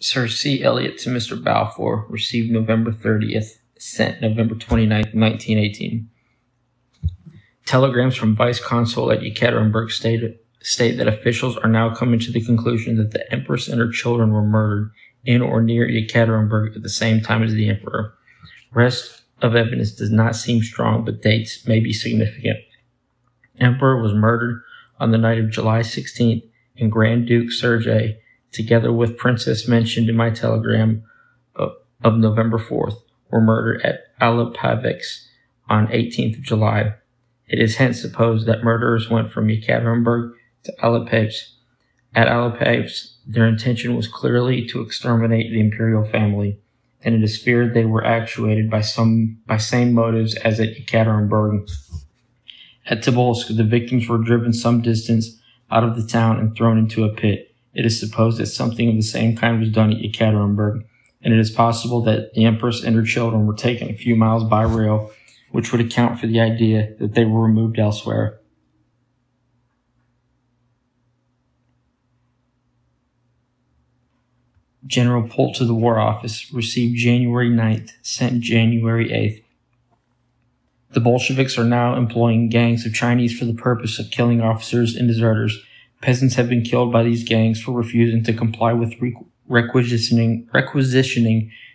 Sir C. Eliot to Mr. Balfour, received November 30th, sent November 29th, 1918. Telegrams from Vice Consul at Yekaterinburg state that officials are now coming to the conclusion that the Empress and her children were murdered in or near Yekaterinburg at the same time as the Emperor. Rest of evidence does not seem strong, but dates may be significant. Emperor was murdered on the night of July 16th, and Grand Duke Sergei, together with Princess mentioned in my telegram of November 4th, were murdered at Alipavix on 18th of July. It is hence supposed that murderers went from Yekaterinburg to Alipavix. At Alipavix, their intention was clearly to exterminate the imperial family, and it is feared they were actuated by same motives as at Yekaterinburg. At Tobolsk, the victims were driven some distance out of the town and thrown into a pit. It is supposed that something of the same kind was done at Yekaterinburg, and it is possible that the Empress and her children were taken a few miles by rail, which would account for the idea that they were removed elsewhere. General Polt to the War Office, received January 9th, sent January 8th. The Bolsheviks are now employing gangs of Chinese for the purpose of killing officers and deserters. Peasants have been killed by these gangs for refusing to comply with requisitioning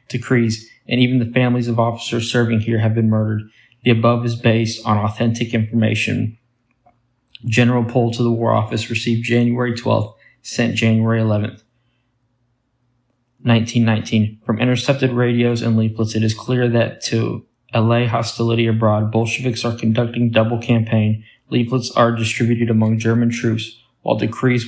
decrees, and even the families of officers serving here have been murdered. The above is based on authentic information. General Poll to the War Office, received January 12th, sent January 11th. 1919. From intercepted radios and leaflets, it is clear that to allay hostility abroad, Bolsheviks are conducting double campaign. Leaflets are distributed among German troops, while decrees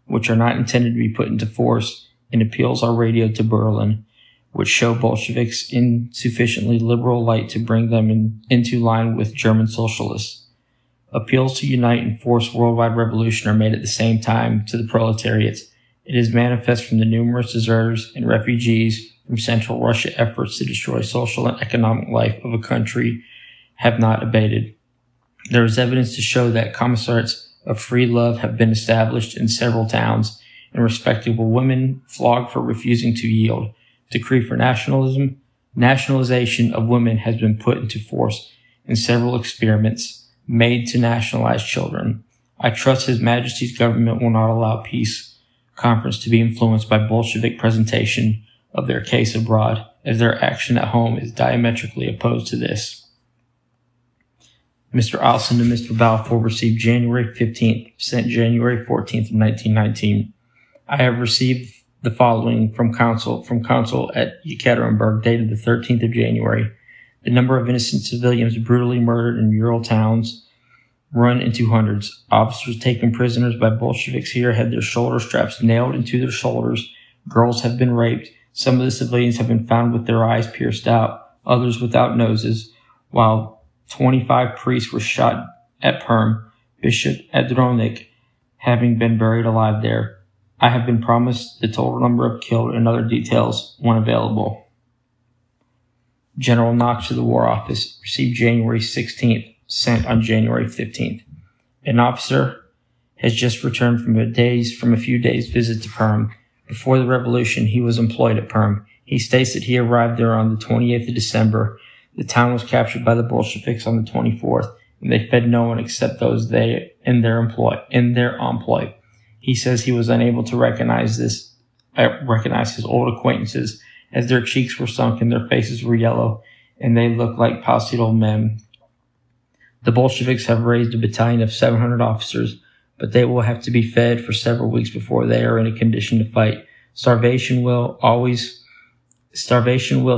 which are not intended to be put into force and appeals are radioed to Berlin, which show Bolsheviks in sufficiently liberal light to bring them into line with German socialists. Appeals to unite and force worldwide revolution are made at the same time to the proletariats. It is manifest from the numerous deserters and refugees from Central Russia efforts to destroy social and economic life of a country have not abated. There is evidence to show that commissariats of free love have been established in several towns, and respectable women flogged for refusing to yield. Decree for nationalization of women has been put into force, and several experiments made to nationalize children. I trust His Majesty's government will not allow peace conference to be influenced by Bolshevik presentation of their case abroad, as their action at home is diametrically opposed to this. Mr. Alson to Mr. Balfour, received January 15th, sent January 14th of 1919. I have received the following from Consul at Yekaterinburg, dated the 13th of January. The number of innocent civilians brutally murdered in rural towns run into hundreds. Officers taken prisoners by Bolsheviks here had their shoulder straps nailed into their shoulders. Girls have been raped. Some of the civilians have been found with their eyes pierced out, others without noses, while 25 priests were shot at Perm, Bishop Adronik having been buried alive there. I have been promised the total number of killed and other details when available. General Knox to the War Office, received January 16th, sent on January 15th. An officer has just returned from a few days visit to Perm. Before the revolution, he was employed at Perm. He states that he arrived there on the 28th of December. The town was captured by the Bolsheviks on the 24th, and they fed no one except those in their employ. He says he was unable to recognize his old acquaintances, as their cheeks were sunk and their faces were yellow, and they looked like palsied old men. The Bolsheviks have raised a battalion of 700 officers, but they will have to be fed for several weeks before they are in a condition to fight. Starvation will,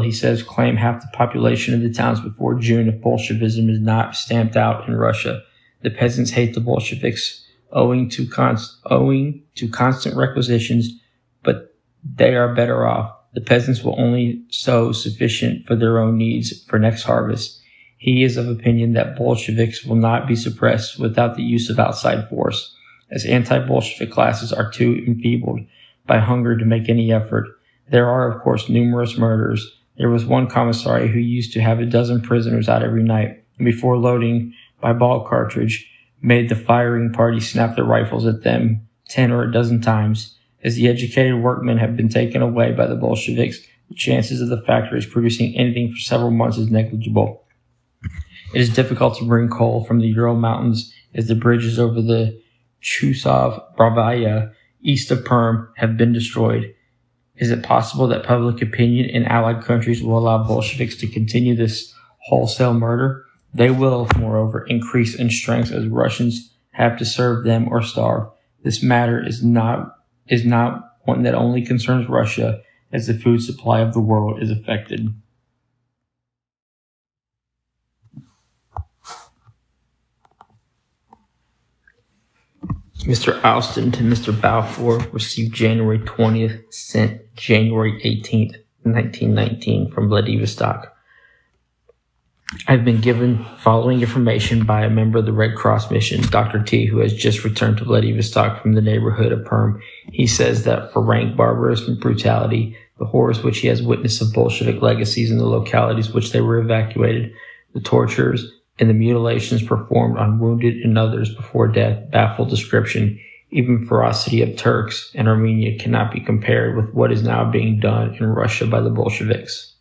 he says, claim half the population of the towns before June if Bolshevism is not stamped out in Russia. The peasants hate the Bolsheviks owing to constant requisitions, but they are better off. The peasants will only sow sufficient for their own needs for next harvest. He is of opinion that Bolsheviks will not be suppressed without the use of outside force, as anti-Bolshevik classes are too enfeebled by hunger to make any effort. There are, of course, numerous murders. There was one commissary who used to have a dozen prisoners out every night, and before loading by ball cartridge, made the firing party snap their rifles at them 10 or a dozen times. As the educated workmen have been taken away by the Bolsheviks, the chances of the factories producing anything for several months is negligible. It is difficult to bring coal from the Ural Mountains as the bridges over the Chusov-Bravaya east of Perm have been destroyed. Is it possible that public opinion in Allied countries will allow Bolsheviks to continue this wholesale murder? They will, moreover, increase in strength as Russians have to serve them or starve. This matter is not one that only concerns Russia, as the food supply of the world is affected. Mr. Alston to Mr. Balfour, received January 20th, sent January 18th, 1919 from Vladivostok. I've been given following information by a member of the Red Cross mission, Dr. T, who has just returned to Vladivostok from the neighborhood of Perm. He says that for rank barbarism and brutality, the horrors which he has witnessed of Bolshevik legacies in the localities which they were evacuated, the tortures, and the mutilations performed on wounded and others before death baffle description. Even ferocity of Turks and Armenia cannot be compared with what is now being done in Russia by the Bolsheviks.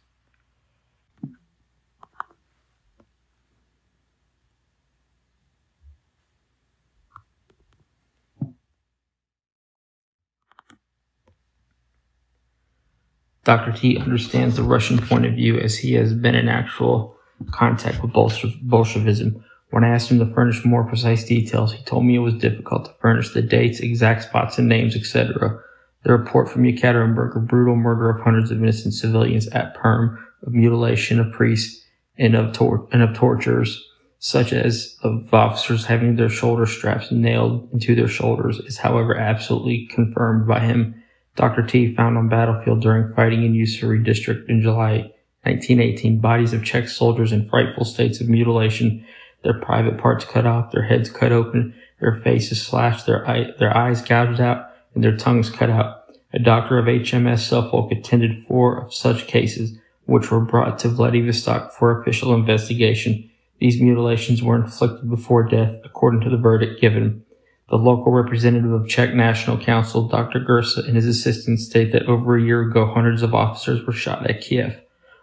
Dr. T understands the Russian point of view as he has been in actual contact with Bolshevism. When I asked him to furnish more precise details, he told me it was difficult to furnish the dates, exact spots and names, etc. The report from Yekaterinburg of brutal murder of hundreds of innocent civilians at Perm, of mutilation of priests, and of tortures, such as of officers having their shoulder straps nailed into their shoulders, is however absolutely confirmed by him. Dr. T found on battlefield during fighting in Ussuri district in July 1918 bodies of Czech soldiers in frightful states of mutilation, their private parts cut off, their heads cut open, their faces slashed, their eyes gouged out, and their tongues cut out. A doctor of HMS Suffolk attended 4 of such cases, which were brought to Vladivostok for official investigation. These mutilations were inflicted before death, according to the verdict given. The local representative of Czech National Council, Dr. Gursa, and his assistants state that over a year ago, hundreds of officers were shot at Kiev.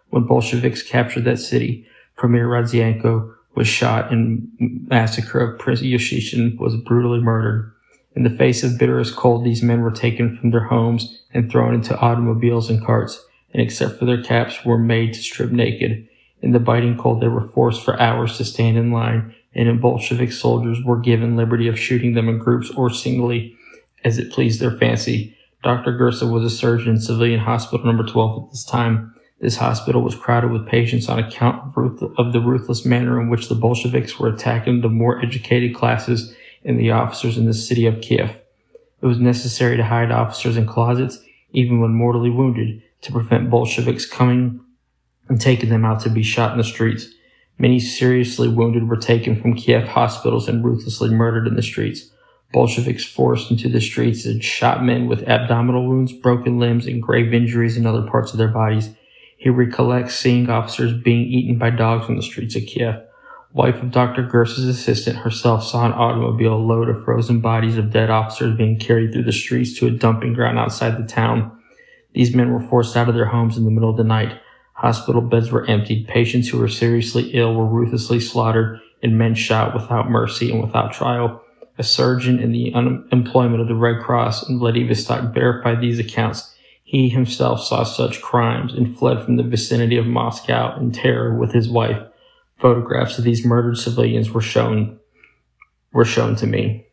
When Bolsheviks captured that city, Premier Radzienko was shot and massacre of Prince Yushishin was brutally murdered. In the face of bitterest cold, these men were taken from their homes and thrown into automobiles and carts, and except for their caps, were made to strip naked. In the biting cold, they were forced for hours to stand in line, and Bolshevik soldiers were given liberty of shooting them in groups or singly as it pleased their fancy. Dr. Gursa was a surgeon in civilian hospital number 12 at this time. This hospital was crowded with patients on account of the ruthless manner in which the Bolsheviks were attacking the more educated classes and the officers in the city of Kiev. It was necessary to hide officers in closets, even when mortally wounded, to prevent Bolsheviks coming and taking them out to be shot in the streets. Many seriously wounded were taken from Kiev hospitals and ruthlessly murdered in the streets. Bolsheviks forced into the streets and shot men with abdominal wounds, broken limbs, and grave injuries in other parts of their bodies. He recollects seeing officers being eaten by dogs on the streets of Kiev. Wife of Dr. Gursa's assistant herself saw an automobile load of frozen bodies of dead officers being carried through the streets to a dumping ground outside the town. These men were forced out of their homes in the middle of the night. Hospital beds were emptied. Patients who were seriously ill were ruthlessly slaughtered, and men shot without mercy and without trial. A surgeon in the employment of the Red Cross in Vladivostok verified these accounts. He himself saw such crimes and fled from the vicinity of Moscow in terror with his wife. Photographs of these murdered civilians were shown to me.